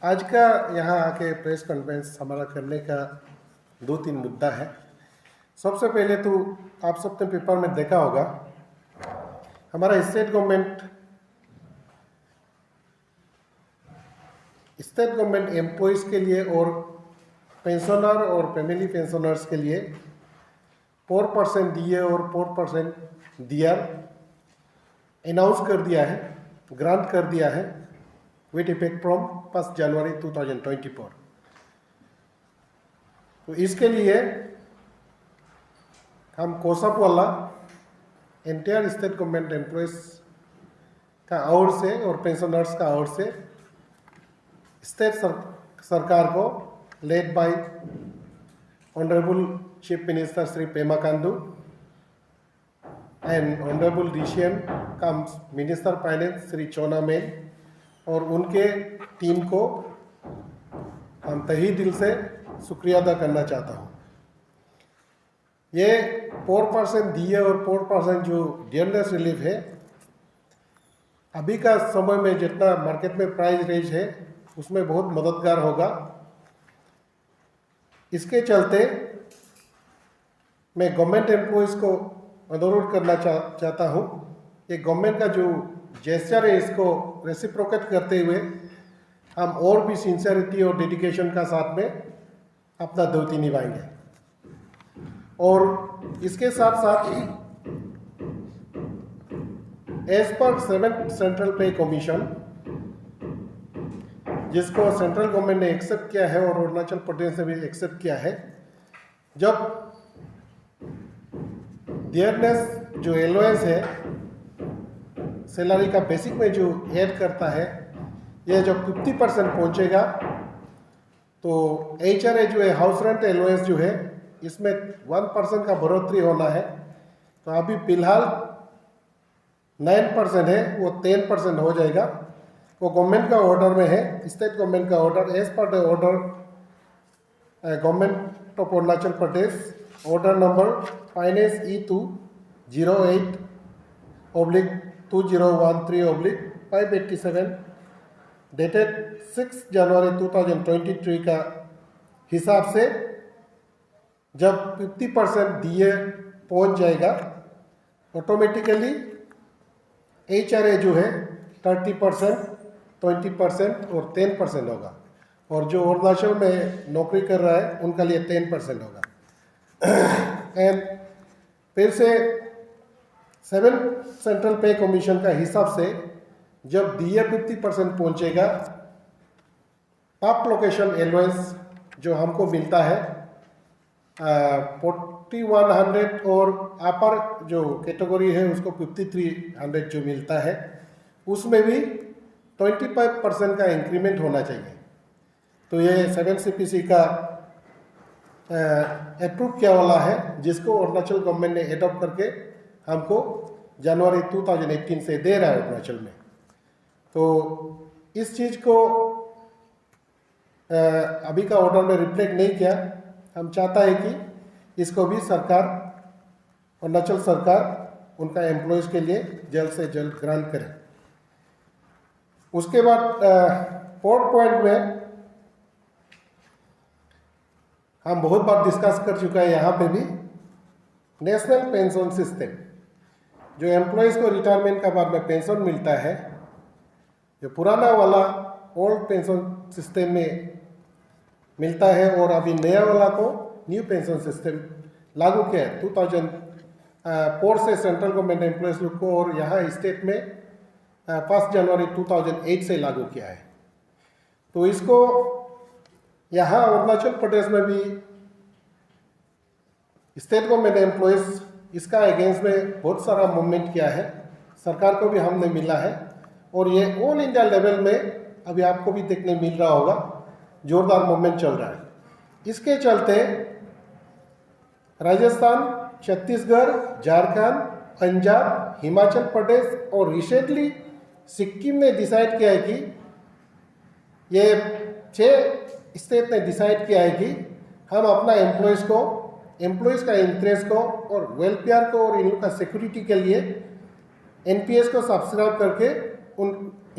आज का यहाँ आके प्रेस कॉन्फ्रेंस हमारा करने का 2-3 मुद्दा है। सबसे पहले तो आप सबने पेपर में देखा होगा, हमारा स्टेट गवर्नमेंट एम्प्लॉयज़ के लिए और पेंशनर और फैमिली पेंशनर्स के लिए 4% DA और 4% DR अनाउंस कर दिया है, ग्रांट कर दिया है विथ इफेक्ट फ्रॉम 1 जनवरी 2024। तो इसके लिए हम कोसप वाला एंटायर स्टेट गवर्नमेंट एम्प्लॉयज़ का ओर से और पेंशनर्स का ओर से स्टेट सरकार को led by honourable chief minister Shri Pema Khandu and honourable DCM come minister finance Shri चोना मेन और उनके टीम को हम तहे दिल से शुक्रिया अदा करना चाहता हूँ। ये 4% DA और 4% जो डियरनेस रिलीफ है, अभी का समय में जितना मार्केट में प्राइस रेंज है उसमें बहुत मददगार होगा। इसके चलते मैं गवर्नमेंट एम्प्लॉयज़ को अनुरोध करना चाहता हूँ कि गवर्नमेंट का जो जेस्चर है इसको रेसिप्रोकेट करते हुए हम और भी सिंसियरिटी और डेडिकेशन का साथ में अपना ड्यूटी निभाएंगे। और इसके साथ साथ एज पर 7th सेंट्रल पे कमीशन, जिसको सेंट्रल गवर्नमेंट ने एक्सेप्ट किया है और अरुणाचल प्रदेश ने भी एक्सेप्ट किया है, जब डियरनेस जो एलोवेंस है सैलरी का बेसिक में जो ऐड करता है, यह जब 50% पहुंचेगा तो HRA जो है हाउस रेंट एलोवेंस जो है इसमें 1% का बढ़ोतरी होना है। तो अभी फिलहाल 9% है, वो 10% हो जाएगा। वो गवर्नमेंट का ऑर्डर में है, स्टेट गवर्नमेंट का order, as per the order government of Arunachal Pradesh order number finance E2 08/2013/587 dated 6 जनवरी 2023 का हिसाब से जब 50% DA पहुंच जाएगा, ऑटोमेटिकली HRA जो है 30%, 20% और 10% होगा, और जो अरुणाचल में नौकरी कर रहा है उनका लिए 10% होगा। एंड फिर से 7th सेंट्रल पे कमीशन का हिसाब से जब DA 50% पहुंचेगा, टॉप लोकेशन एलोवेंस जो हमको मिलता है 4100 और अपर जो कैटेगरी है उसको 5300 जो मिलता है, उसमें भी 25% का इंक्रीमेंट होना चाहिए। तो ये 7 CPC का अप्रूव किया वाला है, जिसको अरुणाचल गवर्नमेंट ने एडॉप्ट करके हमको जनवरी 2018 से दे रहा है अरुणाचल में। तो इस चीज़ को अभी का ऑर्डर में रिफ्लेक्ट नहीं किया। हम चाहता है कि इसको भी सरकार, अरुणाचल सरकार उनका एम्प्लॉयज़ के लिए जल्द से जल्द ग्रांट करे। उसके बाद 4th पॉइंट में हम बहुत बार डिस्कस कर चुका है, यहाँ पे भी नेशनल पेंशन सिस्टम, जो एम्प्लॉयज़ को रिटायरमेंट का बाद में पेंशन मिलता है, जो पुराना वाला ओल्ड पेंशन सिस्टम में मिलता है और अभी नया वाला को न्यू पेंशन सिस्टम लागू किया है 2004 से सेंट्रल गवर्नमेंट एम्प्लॉयज़ लोग को, और यहाँ स्टेट में 1 जनवरी 2008 से लागू किया है। तो इसको यहाँ अरुणाचल प्रदेश में भी स्टेट गवर्नमेंट एम्प्लॉयज़ इसका अगेंस्ट में बहुत सारा मूवमेंट किया है, सरकार को भी हमने मिला है, और ये ऑल इंडिया लेवल में अभी आपको भी देखने मिल रहा होगा, जोरदार मूवमेंट चल रहा है। इसके चलते राजस्थान, छत्तीसगढ़, झारखंड, पंजाब, हिमाचल प्रदेश और रिसेंटली सिक्किम ने डिसाइड किया है कि ये 6 स्टेट ने डिसाइड किया है कि हम अपना एम्प्लॉयज़ का इंटरेस्ट को और वेलफेयर को और इनका सिक्योरिटी के लिए NPS को सब्सक्राइब करके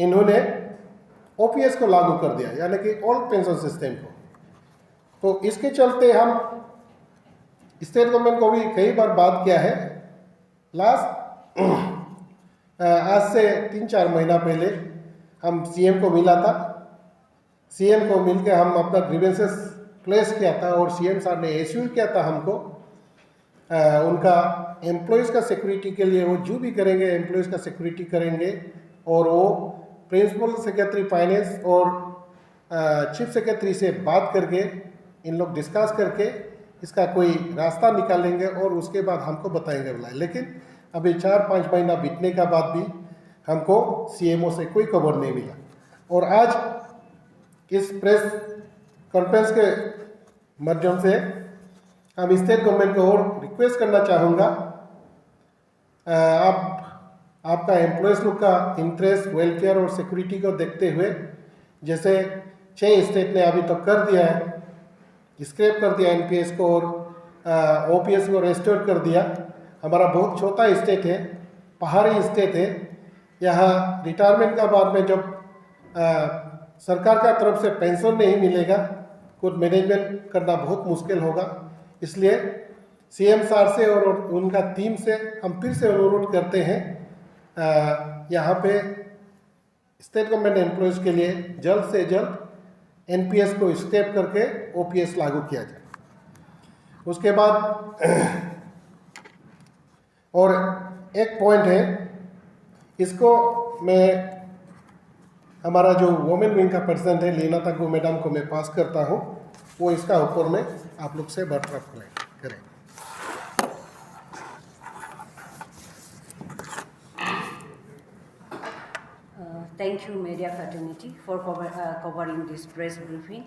इन्होंने ओपीएस को लागू कर दिया, यानी कि ओल्ड पेंशन सिस्टम को। तो इसके चलते हम स्टेट गवर्नमेंट को भी कई बार बात किया है। लास्ट आज से 3-4 महीना पहले हम सीएम को मिला था। सीएम को मिलकर हम अपना ग्रीवेंसेस प्लेस किया था और सीएम साहब ने एश्योर किया था हमको उनका एम्प्लॉयज़ का सिक्योरिटी के लिए वो जो भी करेंगे एम्प्लॉयज़ का सिक्योरिटी करेंगे, और वो प्रिंसिपल सेक्रेटरी फाइनेंस और चीफ सेक्रेटरी से बात करके इन लोग डिस्कस करके इसका कोई रास्ता निकालेंगे और उसके बाद हमको बताएंगे बुलाए। लेकिन अभी 4-5 महीना बीतने का बाद भी हमको सीएमओ से कोई खबर नहीं मिला। और आज इस प्रेस कॉन्फ्रेंस के माध्यम से हम स्टेट गवर्नमेंट को और रिक्वेस्ट करना चाहूँगा, आपका एम्प्लॉयज़ लोग का इंटरेस्ट, वेलफेयर और सिक्योरिटी को देखते हुए, जैसे 6 स्टेट ने अभी तक कर दिया है, स्क्रैप कर दिया एनपीएस को और ओपीएस को रेस्टोर कर दिया। हमारा बहुत छोटा स्टेट है, पहाड़ी स्टेट है, यहाँ रिटायरमेंट का बाद में जब सरकार का तरफ से पेंशन नहीं मिलेगा, खुद मैनेजमेंट करना बहुत मुश्किल होगा। इसलिए सीएम सर से और उनका टीम से हम फिर से अनुरोध करते हैं, यहाँ पे स्टेट गवर्नमेंट एम्प्लॉयज़ के लिए जल्द से जल्द एनपीएस को स्क्रैप करके ओपीएस लागू किया जाए। उसके बाद और एक पॉइंट है, इसको मैं हमारा जो वुमेन विंग का प्रेसिडेंट है लीना तंगू मैडम को मैं पास करता हूँ, वो इसका ऊपर में आप लोग से बर्ताव करें। Thank you, media fraternity, for covering this press briefing.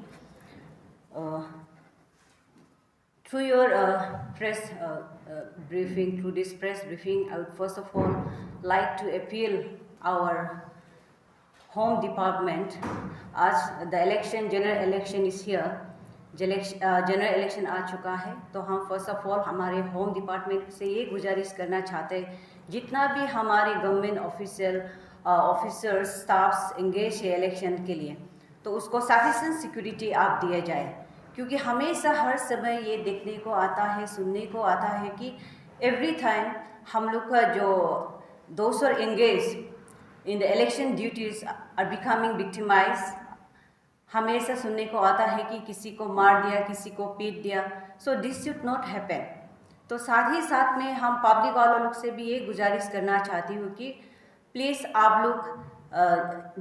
Through your press briefing, through this press briefing, I would first of all like to appeal our Home Department, as the election, general election is here, general election आ चुका है, तो हम first of all हमारे home department से ये गुजारिश करना चाहते हैं, जितना भी हमारे गवर्नमेंट ऑफिसर्स स्टाफ्स एंगेज है इलेक्शन के लिए, तो उसको सफिशिएंट सिक्योरिटी आप दिया जाए, क्योंकि हमेशा हर समय ये देखने को आता है, सुनने को आता है कि एवरी टाइम हम लोग का जो दोस्त are engage in the election duties are becoming victimize. हमेशा सुनने को आता है कि किसी को मार दिया, किसी को पीट दिया। So this should not happen. तो साथ ही साथ में हम पब्लिक वालों लोग से भी ये गुजारिश करना चाहती हूँ कि प्लीज़ आप लोग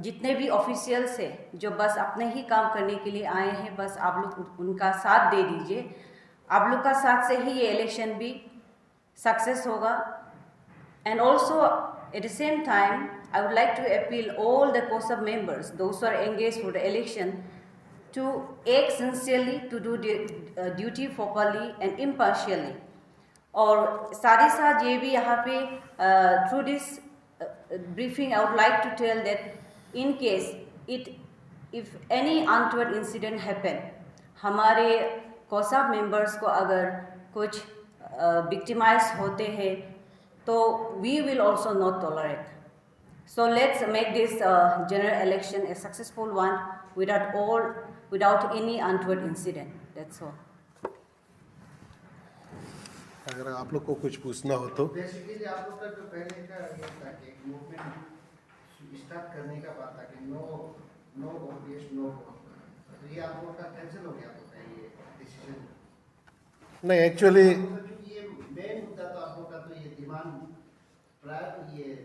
जितने भी ऑफिशियल्स हैं जो बस अपने ही काम करने के लिए आए हैं, बस आप लोग उनका साथ दे दीजिए। आप लोग का साथ से ही ये इलेक्शन भी सक्सेस होगा। And also at the same time, I would like to appeal all the COSAB members, those who are engaged for the election, to act sincerely, to do the duty properly and impartially. और साथ ही साथ ये भी यहाँ पे through this briefing, I would like to tell that in case if any untoward incident happen, हमारे COSAB members को अगर कुछ victimize होते हैं, तो we will also not tolerate. So let's make this general election a successful one without any untoward incident. That's all. अगर आप लोग को कुछ पूछना हो तो बेसिकली आप लोग का जो पहले का ये था कि मूवमेंट स्टार्ट करने का बात था कि नो ओपीएस नो, तो ये आप लोग का कैंसिल हो गया होता है ये डिसीजन? नहीं, एक्चुअली ये मेन मुद्दा तो आप लोग का तो ये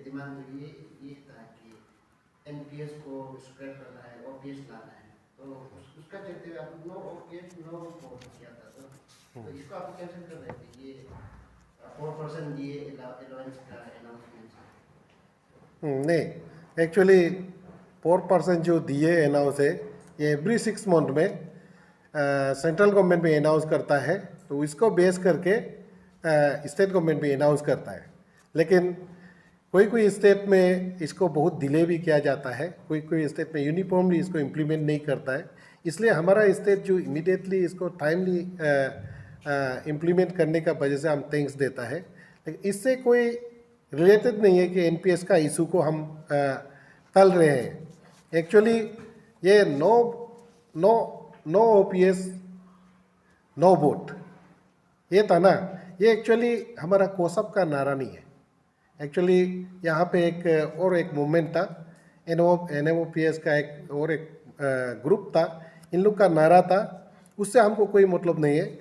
डिमांड ये था कि एनपीएस को स्क्रैप करना है, ओपीएस लाना है, तो उसका चलते हुए आप नो ओपीएस नो वोट किया था, तो इसको आप कैंसिल कर रहे थे। ये 4% दिए अलाउंस का अनाउंसमेंट। नहीं, एक्चुअली 4% जो दिए अनाउंस है, ये एवरी 6 मंथ में सेंट्रल गवर्नमेंट भी अनाउंस करता है, तो इसको बेस करके स्टेट गवर्नमेंट भी अनाउंस करता है। लेकिन कोई स्टेट में इसको बहुत डिले भी किया जाता है, कोई स्टेट में यूनिफॉर्मली इसको इम्प्लीमेंट नहीं करता है। इसलिए हमारा स्टेट जो इमीडिएटली इसको टाइमली इम्प्लीमेंट करने का वजह से हम थैंक्स देता है। लेकिन इससे कोई रिलेटेड नहीं है कि एनपीएस का इशू को हम तल रहे हैं। एक्चुअली ये no no no OPS no vote ये था ना, ये एक्चुअली हमारा कोसप का नारा नहीं है। एक्चुअली यहाँ पे एक मूवमेंट था, NMOPS का एक ग्रुप था, इन लोग का नारा था, उससे हमको कोई मतलब नहीं है।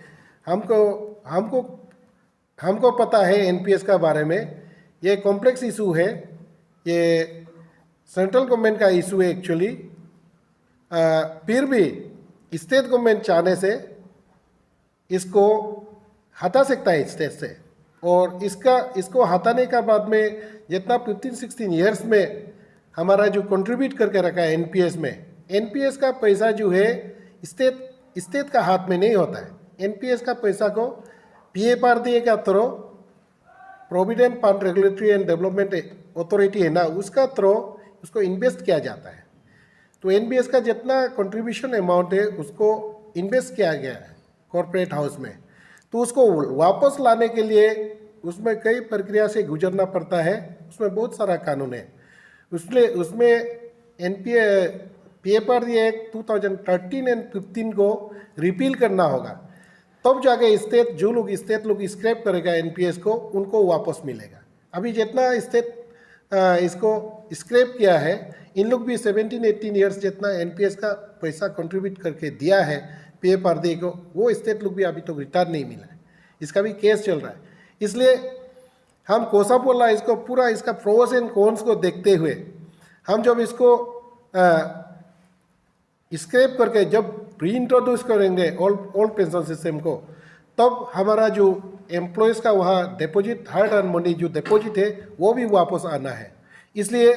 हमको पता है NPS का बारे में, ये कॉम्प्लेक्स इशू है, ये सेंट्रल गवर्नमेंट का इशू है एक्चुअली। फिर भी स्टेट गवर्नमेंट चाहने से इसको हटा सकता है स्टेट से, और इसको हटाने का बाद में जितना 15-16 ईयर्स में हमारा जो कंट्रीब्यूट करके रखा है एनपीएस का पैसा जो है स्टेट का हाथ में नहीं होता है। एनपीएस का पैसा को PFRDA का through, provident fund regulatory and development authority है ना, उसका थ्रू उसको इन्वेस्ट किया जाता है। तो एनपीएस का जितना कंट्रीब्यूशन अमाउंट है उसको इन्वेस्ट किया गया है कॉर्पोरेट हाउस में, तो उसको वापस लाने के लिए उसमें कई प्रक्रिया से गुजरना पड़ता है, उसमें बहुत सारा कानून है। उसमें PFRDA एक्ट 2013 एंड 15 को रिपील करना होगा, तब जाके स्टेट लोग स्क्रैप करेगा एनपीएस को, उनको वापस मिलेगा। अभी जितना स्टेट इसको स्क्रैप किया है, इन लोग भी 17-18 ईयर्स जितना एनपीएस का पैसा कंट्रीब्यूट करके दिया है PFRDA को, वो स्टेट लोग भी अभी तो रिटर्न नहीं मिला है, इसका भी केस चल रहा है। इसलिए हम कोसापोला इसको पूरा इसका प्रोस एंड कॉन्स को देखते हुए हम जब इसको स्क्रैप करके जब री इंट्रोड्यूस करेंगे ओल्ड पेंशन सिस्टम को, तब हमारा जो एम्प्लॉयज़ का वहाँ डिपॉजिट, हार्ड अर्न मनी जो डिपॉजिट है वो भी वापस आना है। इसलिए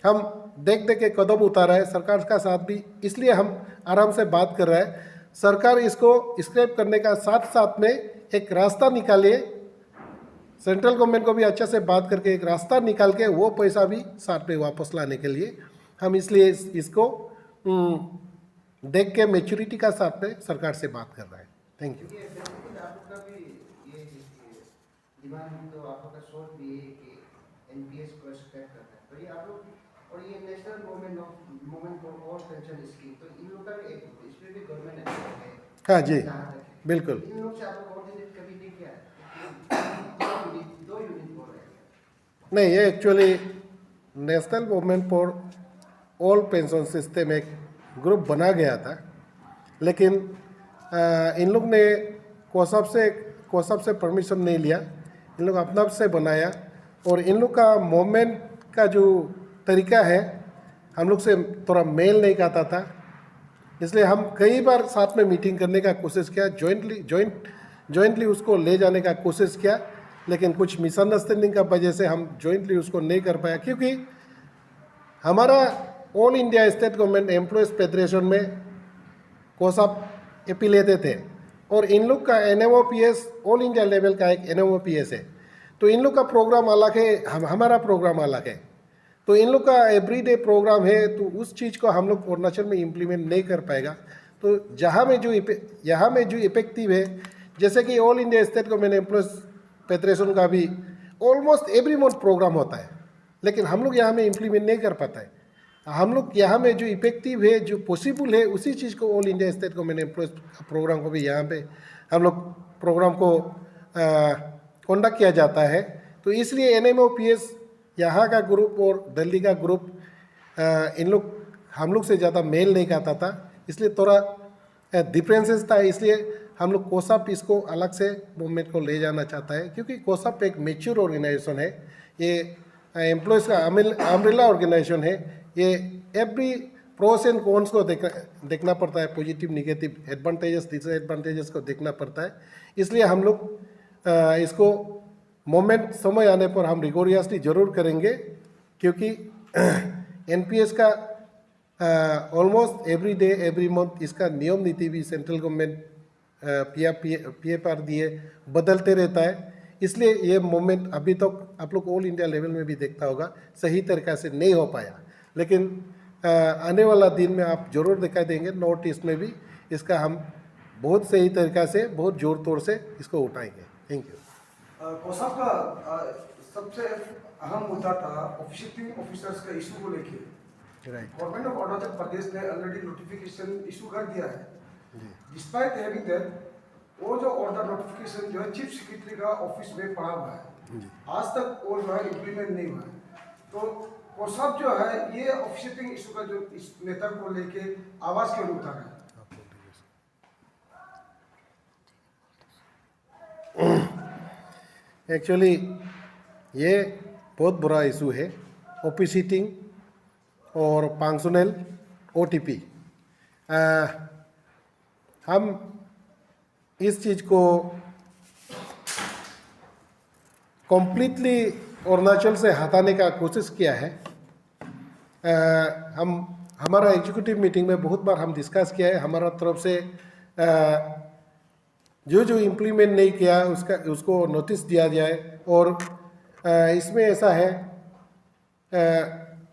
हम देख के कदम उतारा है सरकार का साथ भी, इसलिए हम आराम से बात कर रहे हैं। सरकार इसको स्क्रैप करने का साथ साथ में एक रास्ता निकालिए, सेंट्रल गवर्नमेंट को भी अच्छे से बात करके एक रास्ता निकाल के वो पैसा भी साथ में वापस लाने के लिए हम इसलिए इसको देख के मैच्योरिटी का साथ में सरकार से बात कर रहा है। Thank you. आपका भी ये डिमांड तो आपका सोच भी है कि एनपीएस को स्क्रैप करना है, तो ये आप लोग और ये national movement for all pension scheme, तो इन लोग का भी इसमें भी गवर्नमेंट है। हाँ जी, बिल्कुल। इन लोग से आप लोग कोऑर्डिनेट कभी नहीं किया है? दो यूनिट बोल रहे हैं। नहीं, ये actually national movement for all pension system एक ग्रुप बना गया था, लेकिन इन लोग ने कोसप से परमिशन नहीं लिया, इन लोग अपना से बनाया, और इन लोग का मूवमेंट का जो तरीका है हम लोग से थोड़ा मेल नहीं खाता था, इसलिए हम कई बार साथ में मीटिंग करने का कोशिश किया, जॉइंटली उसको ले जाने का कोशिश किया, लेकिन कुछ मिसअंडरस्टैंडिंग का वजह से हम जॉइंटली उसको नहीं कर पाया, क्योंकि हमारा all India state government employees federation में कोसप एफिलिएटेड थे, और इन लोग का NMOPS ऑल इंडिया लेवल का एक NMOPS है, तो इन लोग का प्रोग्राम अलग है, हमारा प्रोग्राम अलग है। तो इन लोग का एवरीडे प्रोग्राम है, तो उस चीज़ को हम लोग अरुणाचल में इम्प्लीमेंट नहीं कर पाएगा। तो यहाँ में जो इफेक्टिव है, जैसे कि all India state government employees federation का भी ऑलमोस्ट एवरी मंथ प्रोग्राम होता है, लेकिन हम लोग यहाँ में इम्प्लीमेंट नहीं कर पाता है। हम लोग यहाँ में जो इफेक्टिव है, जो पॉसिबल है, उसी चीज़ को all India state government employees program को भी यहाँ पे हम लोग प्रोग्राम को कंडक्ट किया जाता है। तो इसलिए NMOPS यहाँ का ग्रुप और दिल्ली का ग्रुप हम लोग से ज़्यादा मेल नहीं खाता था, इसलिए थोड़ा डिफरेंसेस था, इसलिए हम लोग कोसप इसको अलग से मूवमेंट को ले जाना चाहता है, क्योंकि कोसप एक मैच्योर ऑर्गेनाइजेशन है, ये एम्प्लॉयज़ का अम्ब्रेला ऑर्गेनाइजेशन है, ये एवरी प्रोस एंड कॉन्स को देखना पड़ता है, पॉजिटिव निगेटिव एडवांटेजेस डिसएडवांटेजेस को देखना पड़ता है। इसलिए हम लोग इसको मोमेंट समय आने पर हम रिगोरियसली ज़रूर करेंगे, क्योंकि एनपीएस का almost every day every month इसका नियम नीति भी सेंट्रल गवर्नमेंट PFRDA बदलते रहता है, इसलिए ये मोमेंट अभी तक आप लोग ऑल इंडिया लेवल में भी देखता होगा सही तरीक़ा से नहीं हो पाया, लेकिन आने वाला दिन में आप ज़रूर दिखाई देंगे। नॉर्थ ईस्ट में भी इसका हम बहुत सही तरीक़ा से, बहुत ज़ोर तोड़ से इसको उठाएंगे। Thank you. कोसप का सबसे अहम मुद्दा था ऑफिशियल ऑफिसर्स का इशू को लेके, राइट गवर्नमेंट ऑफ अरुणाचल प्रदेश ने ऑलरेडी नोटिफिकेशन इशू कर दिया है। डिस्पाइट हैविंग दैट वो जो ऑर्डर नोटिफिकेशन जो है चीफ सेक्रेटरी का ऑफिस में पड़ा हुआ है, आज तक वो जो है इम्प्लीमेंट नहीं हुआ है। तो वो सब जो है ये ऑफिशियलिंग इशू का जो इस मेथड को लेके आवाज क्यों नहीं उठा रहा है? एक्चुअली ये बहुत बुरा इशू है। ओपी सीटिंग और फंक्शनल ओटीपी, हम इस चीज़ को कम्प्लीटली अरुणाचल से हटाने का कोशिश किया है। हमारा एग्जीक्यूटिव मीटिंग में बहुत बार हम डिस्कस किया है। हमारा तरफ से जो इम्प्लीमेंट नहीं किया उसको नोटिस दिया जाए। और इसमें ऐसा है,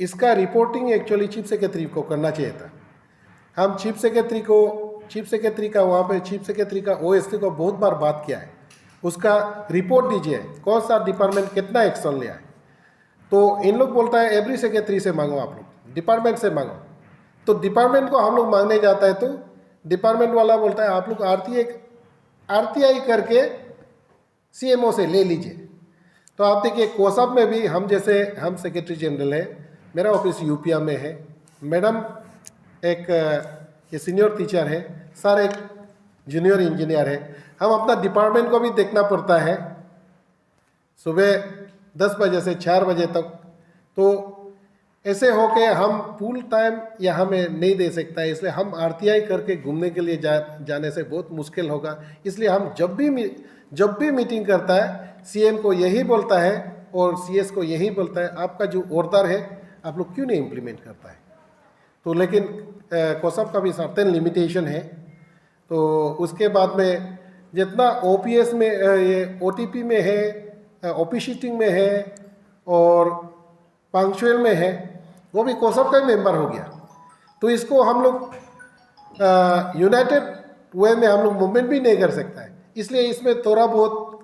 इसका रिपोर्टिंग एक्चुअली चीफ सेक्रेटरी को करना चाहिए था। हम चीफ सेक्रेटरी का वहाँ पे चीफ सेक्रेटरी का ओएसडी को बहुत बार बात किया है, उसका रिपोर्ट दीजिए कौन सा डिपार्टमेंट कितना एक्शन लिया है। तो इन लोग बोलता है एवरी सेक्रेटरी से मांगो, आप लोग डिपार्टमेंट से मांगो। तो डिपार्टमेंट को हम लोग मांगने जाता है तो डिपार्टमेंट वाला बोलता है आप लोग आरटीआई करके सीएमओ से ले लीजिए। तो आप देखिए कोसप में भी हम सेक्रेटरी जनरल है, मेरा ऑफिस यूपिया में है, मैडम एक ये सीनियर टीचर है, सर एक जूनियर इंजीनियर है। हम अपना डिपार्टमेंट को भी देखना पड़ता है सुबह 10 बजे से 4 बजे तक। तो ऐसे हो के हम फुल टाइम यहाँ में नहीं दे सकता है, इसलिए हम आरटीआई करके घूमने के लिए जाने से बहुत मुश्किल होगा। इसलिए हम जब भी मीटिंग करता है सीएम को यही बोलता है और सीएस को यही बोलता है आपका जो ऑर्डर है आप लोग क्यों नहीं इम्प्लीमेंट करता है। तो लेकिन कोसप का भी सर्टेन लिमिटेशन है। तो उसके बाद में जितना ओपीएस में ये ओटीपी में है, ओपी शीटिंग में है और पंक्चुअल में है, वो भी कोसप का ही मेंबर हो गया। तो इसको हम लोग यूनाइटेड वे में हम लोग मूवमेंट भी नहीं कर सकता है। इसलिए इसमें थोड़ा बहुत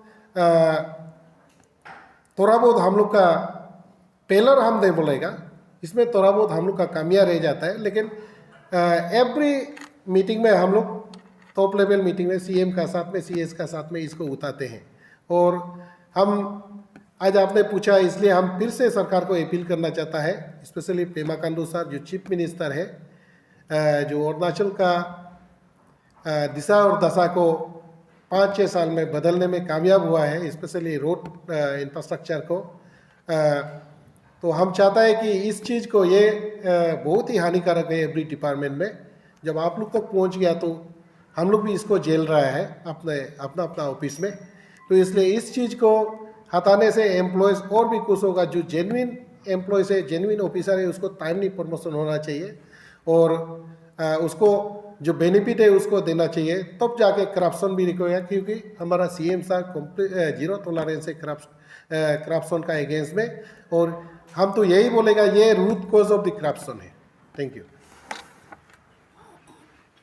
हम लोग का पेलर हम नहीं बोलेगा, इसमें थोड़ा बहुत हम लोग का कामियाँ रह जाता है। लेकिन एवरी मीटिंग में हम लोग टॉप लेवल मीटिंग में सीएम का साथ में सीएस का साथ में इसको उठाते हैं। और हम आज आपने पूछा इसलिए हम फिर से सरकार को अपील करना चाहता है, स्पेशली पेमा खांडू सर जो चीफ मिनिस्टर है, जो अरुणाचल का दिशा और दशा को 5-6 साल में बदलने में कामयाब हुआ है, स्पेशली रोड इंफ्रास्ट्रक्चर को। तो हम चाहता है कि इस चीज़ को ये बहुत ही हानिकारक है एवरी डिपार्टमेंट में। जब आप लोग तक पहुंच गया तो हम लोग भी इसको झेल रहा है अपना ऑफिस में। तो इसलिए इस चीज़ को हटाने से एम्प्लॉयज़ और भी खुश होगा। जो जेन्युइन एम्प्लॉयज़ है, जेन्युइन ऑफिसर है, उसको टाइमली प्रमोशन होना चाहिए और उसको जो बेनिफिट है उसको देना चाहिए, तब जाके करप्शन भी रुकेगा। क्योंकि हमारा सीएम साहब जीरो टॉलरेंस है करप्शन का अगेंस्ट में। और हम तो यही बोलेगा ये root cause of the corruption है। Thank you.